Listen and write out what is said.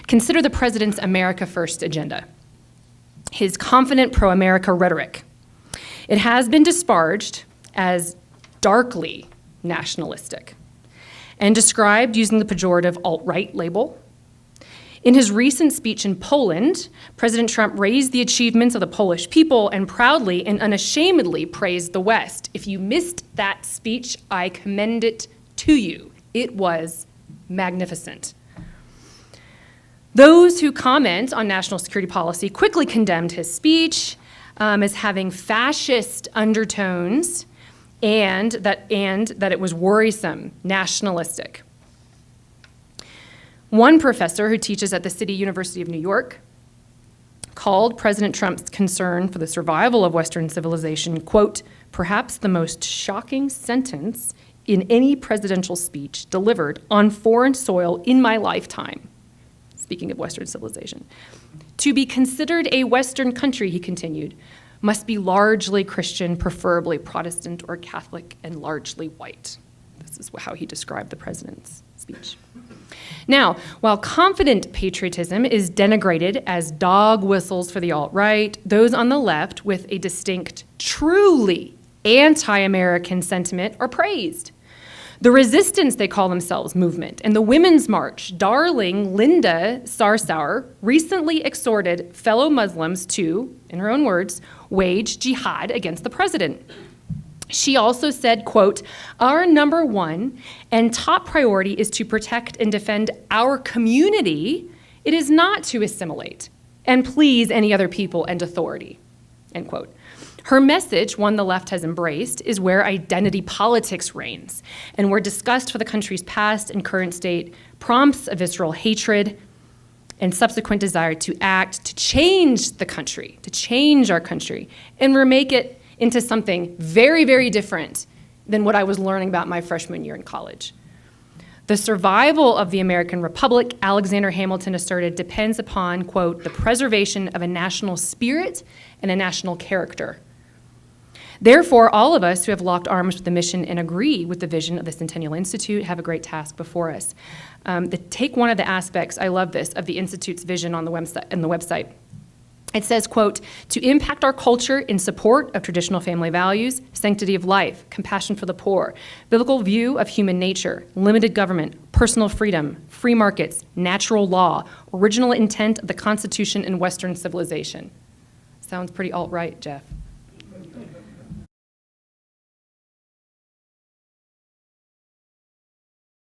Consider the president's America First agenda, his confident pro-America rhetoric. It has been disparaged as darkly nationalistic and described using the pejorative alt-right label. In his recent speech in Poland, President Trump raised the achievements of the Polish people and proudly and unashamedly praised the West. If you missed that speech, I commend it to you. It was magnificent. Those who comment on national security policy quickly condemned his speech as having fascist undertones and that it was worrisome, nationalistic. One professor who teaches at the City University of New York called President Trump's concern for the survival of Western civilization, quote, perhaps the most shocking sentence in any presidential speech delivered on foreign soil in my lifetime. Speaking of Western civilization. To be considered a Western country, he continued, must be largely Christian, preferably Protestant or Catholic, and largely white. This is how he described the president's speech. Now, while confident patriotism is denigrated as dog whistles for the alt-right, those on the left with a distinct, truly anti-American sentiment are praised. The resistance, they call themselves, movement, and the Women's March, darling Linda Sarsour, recently exhorted fellow Muslims to, in her own words, wage jihad against the president. She also said, quote, our number one and top priority is to protect and defend our community. It is not to assimilate and please any other people and authority, end quote. Her message, one the left has embraced, is where identity politics reigns and where disgust for the country's past and current state prompts a visceral hatred and subsequent desire to act, to change the country, to change our country, and remake it into something very, very different than what I was learning about my freshman year in college. The survival of the American Republic, Alexander Hamilton asserted, depends upon, quote, the preservation of a national spirit and a national character. Therefore, all of us who have locked arms with the mission and agree with the vision of the Centennial Institute have a great task before us. Take one of the aspects, I love this, of the Institute's vision on the website. It says, quote, to impact our culture in support of traditional family values, sanctity of life, compassion for the poor, biblical view of human nature, limited government, personal freedom, free markets, natural law, original intent of the Constitution and Western civilization. Sounds pretty alt-right, Jeff.